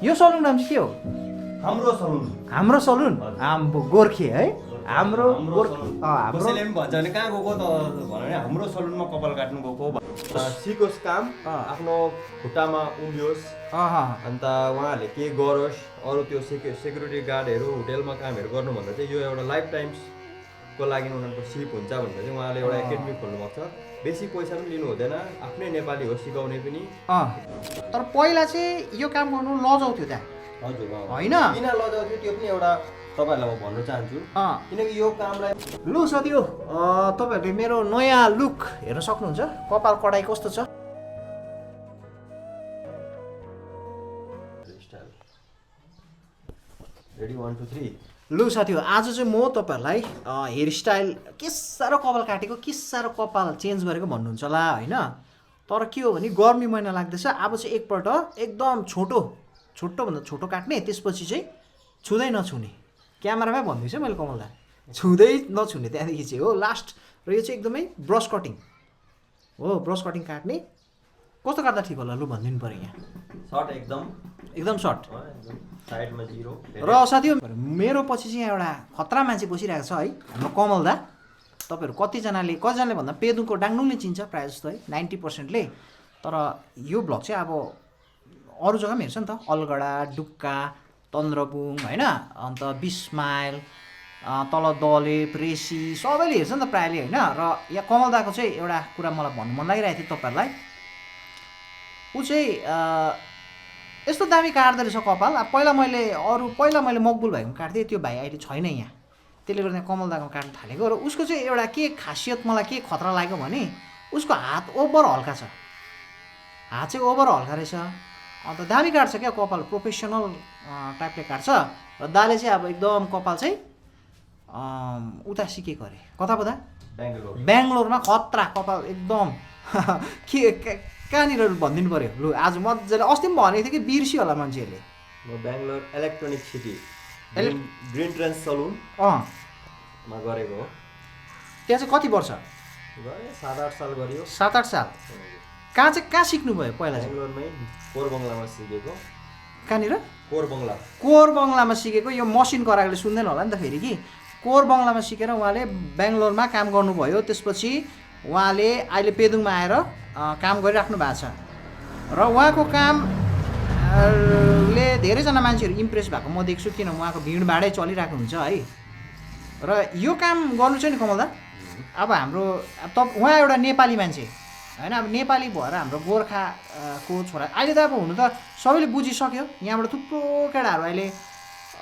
यो सलुन नाम चाहिँ के हो? हाम्रो सलुन। हाम्रो सलुन हाम्रो गोर्खे है हाम्रो हाम्रो हाम्रो कसैले पनि भन्छ भने कहाँ गएको त भने हाम्रो सलुनमा कपाल काट्नु गएको सिकोस् काम आफ्नो खुट्टामा उभियोस् अन्त उहाँहरूले के गरोस् अरू त्यो सेक्युरिटी गार्डहरू होटेलमा कामहरू गर्नुभन्दा चाहिँ यो एउटा लाइफ टाइम्सको लागि उनीहरूको सिप हुन्छ भनेर चाहिँ उहाँले एउटा एकाडेमी खोल्नु भएको छ। बेसी पैसा पनि लिनु हुँदैन, आफ्नै नेपाली हो सिकाउने पनि। तर पहिला चाहिँ यो काम गर्नु लजाउँथ्यो त हजुर होइन? किन लजाउँथ्यो त्यो पनि एउटा तपाईँहरूलाई म भन्न चाहन्छु किनकि यो कामलाई लु साथीहो तपाईँहरूले मेरो नयाँ लुक हेर्न सक्नुहुन्छ। कपाल कडाइ कस्तो छ? रेडी 1 2 3 लु साथीहो आज चाहिँ म तपाईँहरूलाई हेयर स्टाइल के साह्रो कपाल काटेको के साह्रो कपाल चेन्ज गरेको भन्नुहुन्छ होला होइन? तर के हो भने गर्मी महिना लाग्दैछ। अब चाहिँ एकपल्ट एकदम छोटोभन्दा छोटो काट्ने, त्यसपछि चाहिँ छुँदै नछुने। क्यामेरामै भन्दैछु मैले कमलदा छुँदै नछुने त्यहाँदेखि चाहिँ हो लास्ट। र यो चाहिँ एकदमै ब्रस कटिङ हो, ब्रस कटिङ काट्ने। कस्तो काट्दा ठिक होला लु भनिदिनु पऱ्यो यहाँ। सर्ट एकदम सर्ट साइडमा 0। र साथीहो मेरो पछि चाहिँ एउटा खतरा मान्छे बसिरहेको छ है, हाम्रो कमलदा। तपाईँहरू कतिजनाले भन्दा पेदुङको डाङडुङले चिन्छ प्रायः जस्तो है 90%ले। तर यो भ्लग चाहिँ अब अरू जग्गा पनि हेर्छ नि त, अलगढा डुक्का तन्द्रबुङ होइन, अन्त 20 माइल तल दलेप रेसी सबैले हेर्छ नि त प्रायःले होइन। र यहाँ कमलदाको चाहिँ एउटा कुरा मलाई भन्नु मन लागिरहेको थियो तपाईँहरूलाई। ऊ चाहिँ यस्तो दामी काट्दो रहेछ कपाल। पहिला मैले मकबुल भाइको काट्थेँ, त्यो भाइ अहिले छैन यहाँ, त्यसले गर्दा कमलदाको काट्न थालेको। र उसको चाहिँ एउटा के खासियत मलाई के खतरा लाग्यो भने उसको हात ओभर हल्का छ, हात चाहिँ ओभर हल्का रहेछ। अन्त दामी काट्छ क्या कपाल, प्रोफेसनल टाइपले काट्छ। र दाले चाहिँ अब एकदम कपाल चाहिँ उता सिकेको अरे, कता पो दा? बेङ्गलोरमा खतरा कपाल एकदम कहाँनिर भनिदिनु पऱ्यो लु आज मजाले। अस्ति पनि भनेको थियो कि बिर्सियो होला मान्छेहरूले। म Bangalore electronic city green trends salon मा गरेको हो। त्यहाँ चाहिँ कति वर्ष? 7-8 साल गरियो। 7-8 साल। कहाँ सिक्नुभयो पहिला चाहिँ? बेङ्गलोरमै कोरबङ्गलामा सिकेको। कहाँनिर? कोरबङ्गलामा सिकेको। यो मसिन कराएकोले सुन्दैन होला नि त फेरि कि। कोरबङ्गलामा सिकेर उहाँले बेङ्गलोरमा काम गर्नुभयो। त्यसपछि उहाँले अहिले पेदुङमा आएर काम गरिराख्नु भएको छ। र उहाँको कामले धेरैजना मान्छेहरू इम्प्रेस भएको म देख्छु, किन उहाँको भिडभाडै चलिरहेको हुन्छ है। र यो काम गर्नु चाहिँ नि कमलदा अब उहाँ एउटा नेपाली मान्छे होइन, अब नेपाली भएर हाम्रो गोर्खाको छोरा अहिले त अब हुनु त सबैले बुझिसक्यो। यहाँबाट थुप्रो केटाहरू अहिले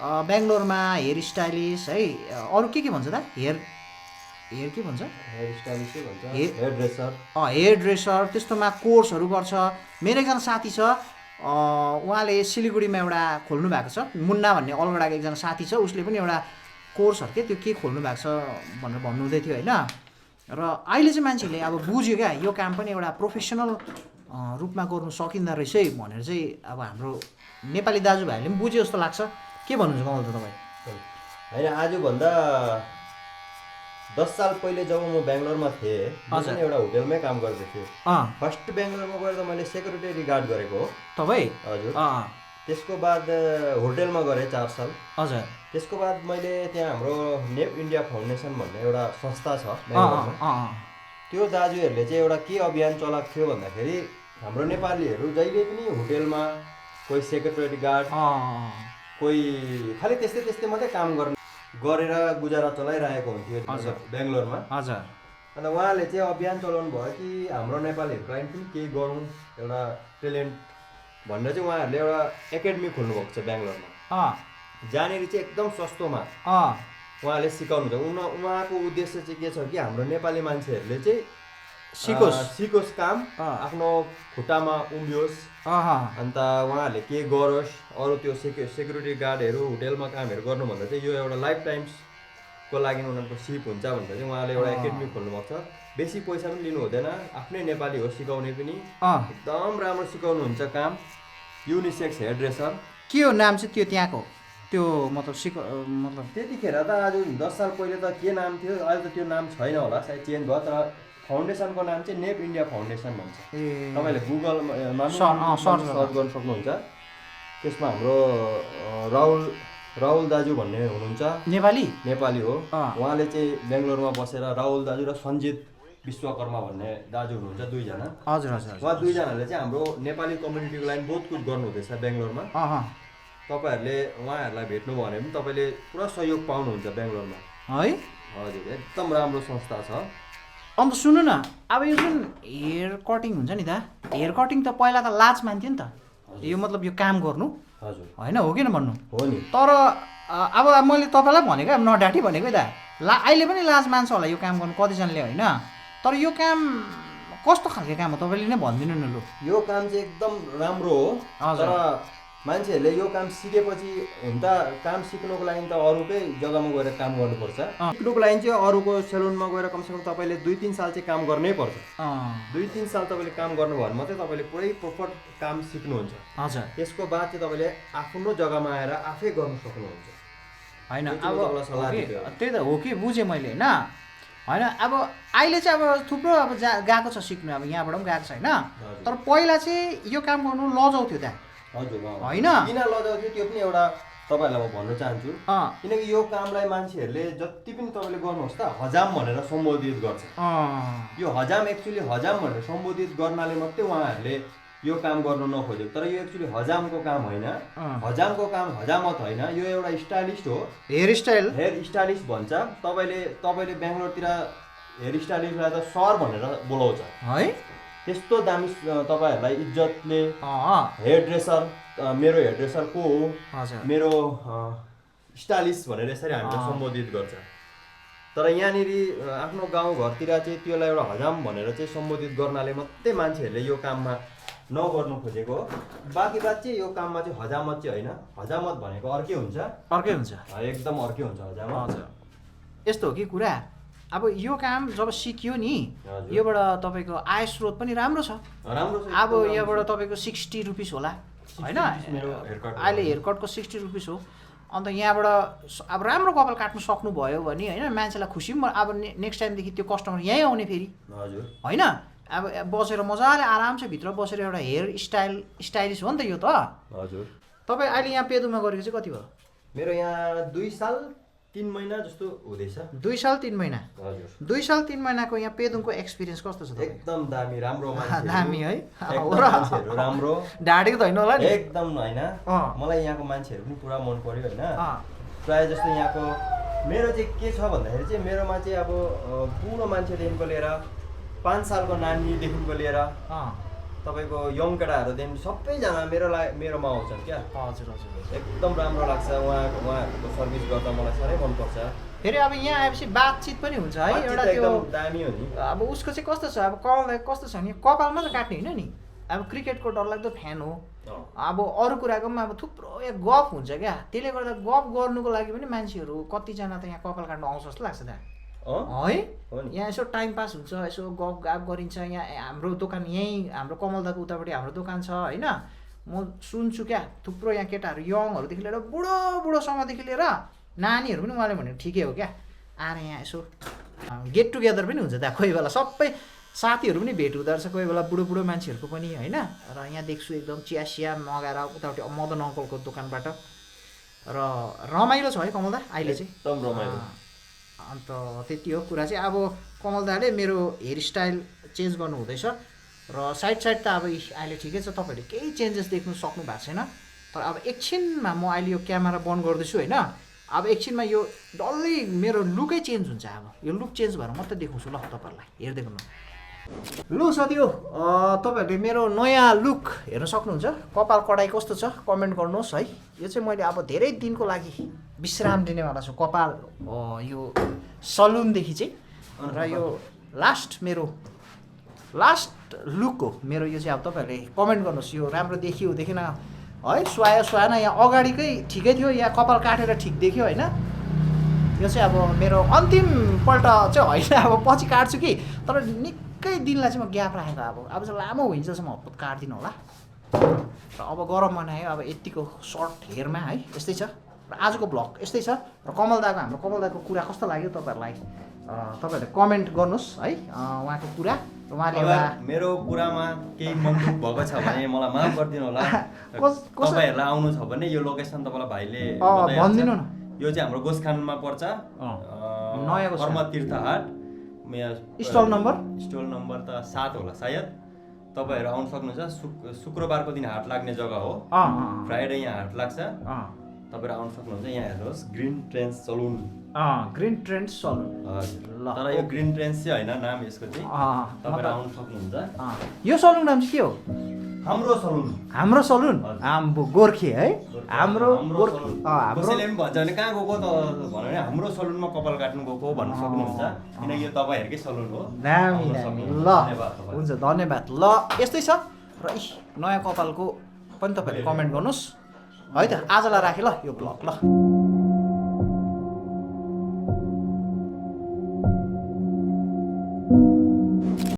बेङ्गलोरमा हेयर स्टाइलिस्ट है, अरू के भन्छ त हेयर के भन्छ? हेयर स्टाइलिस्टै भन्छ, हेयर ड्रेसर त्यस्तोमा कोर्सहरू गर्छ। मेरो एकजना साथी छ, उहाँले सिलगढीमा एउटा खोल्नु भएको छ, मुन्ना भन्ने अलगढाको एकजना साथी छ, उसले पनि एउटा कोर्सहरू त्यो के खोल्नु भएको छ भनेर भन्नुहुँदै थियो होइन। र अहिले चाहिँ मान्छेले अब बुझ्यो क्या यो काम पनि एउटा प्रोफेसनल रूपमा गर्नु सकिँदो रहेछ है भनेर चाहिँ अब हाम्रो नेपाली दाजुभाइहरूले पनि बुझ्यो जस्तो लाग्छ। के भन्नुहुन्छ कमल त तपाईँ? होइन आजभन्दा 10 साल पहिले जब म बेङ्गलोरमा थिएँ म एउटा होटेलमै काम गर्दै थिएँ। फर्स्ट बेङ्गलोरमा गएर त मैले सेक्युरिटी गार्ड गरेको हो। तपाईँ? हजुर। त्यसको बाद होटेलमा गरेँ 4 साल। हजुर। त्यसको बाद मैले त्यहाँ हाम्रो नेप इन्डिया फाउन्डेसन भन्ने एउटा संस्था छ बेङ्गलोरमा, त्यो दाजुहरूले चाहिँ एउटा के अभियान चलाएको थियो भन्दाखेरि हाम्रो नेपालीहरू जहिले पनि होटेलमा कोही सेक्युरिटी गार्ड कोही खालि त्यस्तै मात्रै काम गरेर गुजारा चलाइरहेको हुन्थ्यो बेङ्गलोरमा। हजुर। अन्त उहाँले चाहिँ अभियान चलाउनु भयो कि हाम्रो नेपालीहरूको लागि पनि केही गरौँ एउटा ट्यालेन्ट भनेर चाहिँ उहाँहरूले एउटा एकाडेमी खोल्नु भएको छ बेङ्गलोरमा। जहाँनिर चाहिँ एकदम सस्तोमा उहाँले सिकाउनुहुन्छ। उहाँको उद्देश्य चाहिँ के छ कि हाम्रो नेपाली मान्छेहरूले चाहिँ सिकोस् काम आफ्नो खुट्टामा उभियोस् अन्त उहाँहरूले के गरोस् अरू त्यो सेक्युरिटी गार्डहरू होटेलमा कामहरू गर्नुभन्दा चाहिँ यो एउटा लाइफ टाइम्सको लागि उनीहरूको सिप हुन्छ भनेर चाहिँ उहाँले एउटा एकाडेमी खोल्नु भएको छ। बेसी पैसा पनि लिनु हुँदैन, आफ्नै नेपाली हो सिकाउने पनि, एकदम राम्रो सिकाउनुहुन्छ काम। युनिसेक्स हेयर ड्रेसर के हो नाम चाहिँ त्यो त्यहाँको? त्यो मतलब त्यतिखेर त आज 10 साल पहिले त के नाम थियो, अहिले त त्यो नाम छैन होला, सायद चेन्ज भयो। तर फाउन्डेसनको नाम चाहिँ नेप इन्डिया फाउन्डेसन भन्छ। तपाईँले गुगलमा सर्च गर्न सक्नुहुन्छ। त्यसमा हाम्रो राहुल दाजु भन्ने हुनुहुन्छ, नेपाली हो। उहाँले चाहिँ बेङ्गलोरमा बसेर राहुल दाजु र सञ्जित विश्वकर्मा भन्ने दाजु हुनुहुन्छ, दुईजना। हजुर हजुर। उहाँ दुईजनाले चाहिँ हाम्रो नेपाली कम्युनिटीको लागि बहुत कुछ गर्नु हुँदैछ बेङ्गलोरमा। तपाईँहरूले उहाँहरूलाई भेट्नुभयो भने पनि तपाईँले पुरा सहयोग पाउनुहुन्छ बेङ्गलोरमा है। हजुर, एकदम राम्रो संस्था छ। अन्त सुन्नु न, अब यो जुन हेयर कटिङ हुन्छ नि दा, हेयर कटिङ त पहिला त लाज मान्थ्यो नि त, यो मतलब यो काम गर्नु। हजुर होइन, हो किन भन्नु? हो नि। तर अब मैले तपाईँलाई भनेको अब नडाँटी भनेको दा, अहिले पनि लाज मान्छ होला यो काम गर्नु कतिजनाले, होइन? तर यो काम कस्तो खालको काम हो तपाईँले नै भनिदिनु न लु। यो काम चाहिँ एकदम राम्रो हो, तर मान्छेहरूले यो काम सिकेपछि हुन त काम सिक्नुको लागि त अरूकै जग्गामा गएर काम गर्नुपर्छ। सिक्नुको लागि चाहिँ अरूको सेलुनमा गएर कमसेकम तपाईँले 2-3 साल चाहिँ काम गर्नै पर्छ। 2-3 साल तपाईँले काम गर्नुभयो भने मात्रै तपाईँले पुरै प्रपर काम सिक्नुहुन्छ। हजुर। त्यसको बाद चाहिँ तपाईँले आफ्नो जग्गामा आएर आफै गर्न सक्नुहुन्छ। होइन अब त्यही त हो कि बुझेँ मैले, होइन? होइन, अब अहिले चाहिँ अब थुप्रो अब गएको छ सिक्नु, अब यहाँबाट पनि गएको छ, होइन? तर पहिला चाहिँ यो काम गर्नु लजाउँथ्यो त, हजुर होइन? किन लजाउँथ्यो त्यो पनि एउटा तपाईँहरूलाई म भन्न चाहन्छु। किनकि यो कामलाई मान्छेहरूले जति पनि तपाईँले गर्नुहोस् त हजाम भनेर सम्बोधित गर्छ। यो हजाम एक्चुअली हजाम भनेर सम्बोधित गर्नाले मात्रै उहाँहरूले यो काम गर्नु नखोजेको, तर यो एक्चुअली हजामको काम होइन। हजामको काम हजामत होइन, यो एउटा स्टाइलिस्ट हो। हेयर स्टाइलिस्ट भन्छ। तपाईँले बेङ्गलोरतिर हेयर स्टाइलिस्टलाई त सर भनेर बोलाउँछ है। त्यस्तो दामी तपाईँहरूलाई इज्जतले हेयर ड्रेसर, मेरो हेयर ड्रेसर को हो, मेरो स्टाइलिस्ट भनेर यसरी हामीलाई सम्बोधित गर्छ। तर यहाँनिर आफ्नो गाउँघरतिर चाहिँ त्यसलाई एउटा हजाम भनेर चाहिँ सम्बोधित गर्नाले मात्रै मान्छेहरूले यो काममा नगर्नु खोजेको हो। बाँकी बात चाहिँ यो काममा चाहिँ हजामत चाहिँ होइन। हजामत भनेको अर्कै हुन्छ, एकदम अर्कै हुन्छ हजामत। यस्तो हो कि कुरा, अब यो काम जब सिकियो नि, योबाट तपाईँको आय स्रोत पनि राम्रो छ। अब योबाट तपाईँको 60 रुपिस होला, होइन? अहिले हेयर कटको 60 रुपिस हो। अन्त यहाँबाट अब राम्रो कपाल काट्नु सक्नुभयो भने, होइन, मान्छेलाई खुसी पनि, अब नेक्स्ट टाइमदेखि त्यो कस्टमर यहीँ आउने फेरि, होइन? अब बसेर मजाले आरामसे भित्र बसेर एउटा हेयर स्टाइलिस्ट हो नि त यो त। हजुर। तपाईँ अहिले यहाँ पेदुङमा गरेको चाहिँ कति भयो? मेरो यहाँ 2 साल 3 महिना जस्तो हुँदैछ। 2 साल 3 महिना? हजुर। 2 साल 3 महिनाको यहाँ पेदुङको एक्सपिरियन्स कस्तो छ? एकदम दामी, राम्रो मान्छे। दामी है? मान्छेहरू राम्रो, ढाडेको त होइन होला नि? एकदम होइन। मलाई यहाँको मान्छेहरू पनि पुरा मन पर्यो, होइन? प्रायः जस्तो यहाँको मेरो चाहिँ के छ भन्दाखेरि चाहिँ मेरोमा चाहिँ अब बुढो मान्छेदेखिको लिएर 5 सालको नानीदेखिको लिएर तपाईँको यङ केटाहरूदेखि सबैजना मेरोमा आउँछन् क्या। हजुर हजुर। एकदम राम्रो लाग्छ उहाँहरूको सर्भिस गर्दा, मलाई साह्रै मनपर्छ। फेरि अब यहाँ आएपछि बातचित पनि हुन्छ है, एउटा त्यो दामी हो नि। अब उसको चाहिँ कस्तो छ, अब कपाललाई कस्तो छ भने कपालमा त काट्ने होइन नि, अब क्रिकेटको डरलाग्दो फ्यान हो। अब अरू कुराको पनि अब थुप्रो गफ हुन्छ क्या, त्यसले गर्दा गफ गर्नुको लागि पनि मान्छेहरू कतिजना त यहाँ कपाल काट्नु आउँछ जस्तो लाग्छ त है। यहाँ यसो टाइम पास हुन्छ, यसो गफ गाफ गरिन्छ। यहाँ हाम्रो दोकान यहीँ, हाम्रो कमलदाको उतापट्टि हाम्रो दोकान छ, होइन? म सुन्छु क्या, थुप्रो यहाँ केटाहरू यङहरूदेखि लिएर बुढोसम्मदेखि लिएर नानीहरू पनि उहाँले भनेको ठिकै हो क्या, आएर यहाँ यसो गेट टुगेदर पनि हुन्छ त्यहाँ। कोही बेला सबै साथीहरू पनि भेट हुँदो रहेछ, कोही बेला बुढो मान्छेहरूको पनि, होइन? र यहाँ देख्छु एकदम चिया मगाएर उतापट्टि मदन अङ्कलको दोकानबाट। र रमाइलो छ है कमलदा अहिले चाहिँ, एकदम रमाइलो। अन्त त्यति हो कुरा चाहिँ। अब कमलदाले मेरो हेयर स्टाइल चेन्ज गर्नु हुँदैछ र साइड त अब अहिले ठिकै छ, तपाईँहरूले केही चेन्जेस देख्नु सक्नु भएको छैन। तर अब एकछिनमा म अहिले यो क्यामेरा बन्द गर्दैछु, होइन? अब एकछिनमा यो डल्लै मेरो लुकै चेन्ज हुन्छ। अब यो लुक चेन्ज भएर मात्रै देखाउँछु ल तपाईँहरूलाई, हेर्दै गर्नु। लु साथीहो, तपाईँहरूले मेरो नयाँ लुक हेर्न सक्नुहुन्छ। कपाल कडाइ कस्तो छ कमेन्ट गर्नुहोस् है। यो चाहिँ मैले अब धेरै दिनको लागि विश्राम दिनेवाला छु कपाल यो सलुनदेखि चाहिँ। र यो मेरो लास्ट लुक हो मेरो यो चाहिँ। अब तपाईँहरूले कमेन्ट गर्नुहोस् यो राम्रो देखियो देखिन है, सुहाएन, यहाँ अगाडिकै ठिकै थियो, यहाँ कपाल काटेर ठिक देखियो, होइन? यो चाहिँ अब मेरो अन्तिमपल्ट चाहिँ होइन, अब पछि काट्छु कि, तर निकै दिनलाई चाहिँ म ग्याप राखेको। अब चाहिँ लामो हुन्छसम्म हप्पत काट्दिनँ होला। र अब गरम महिना अब यतिको सर्ट हेयरमा है, यस्तै छ। र आजको भ्लग यस्तै छ। र हाम्रो कमलदाको कुरा कस्तो लाग्यो तपाईँहरूलाई कमेन्ट गर्नुहोस् है, उहाँको कुरा। रुमाली अगर एउटा मेरो कुरामा केही मनदुख भएको छ भने मलाई माफ गरिदिनु होला। तपाईँहरूलाई आउनु छ भने यो लोकेसन तपाईँलाई भाइले भनिदिनु न। यो चाहिँ हाम्रो गोसखानमा पर्छ, नयाँ कर्म तीर्थ हाट। स्टल नम्बर त 7 होला सायद। तपाईँहरू आउनु सक्नुहुन्छ। शुक्रबारको दिन हाट लाग्ने जग्गा हो। फ्राइडे यहाँ हाट लाग्छ। तपाईँहरू आउनु सक्नुहुन्छ। यहाँ हेर्नुहोस् green trends salon. Green trend salon. हजुर। तर यो ग्रिन ट्रेन्स चाहिँ होइन नाम यसको चाहिँ। तपाईँहरू आउनु सक्नुहुन्छ। यो सलुन नाम चाहिँ के हो? हाम्रो सलुन। हाम्रो सलुन हाम्रो गोर्खे है। हाम्रो कसैले पनि भन्छ भने कहाँ गएको त भन्यो भने हाम्रो सलुनमा कपाल काट्नु गएको भन्नु सक्नुहुन्छ, किनकि यो तपाईँहरूकै सलुन हो। दामी दामी। ल हुन्छ, धन्यवाद। ल यस्तै छ र नयाँ कपालको पनि तपाईँहरूले कमेन्ट गर्नुहोस् है त। आजलाई राखेँ ल यो ब्लग ल।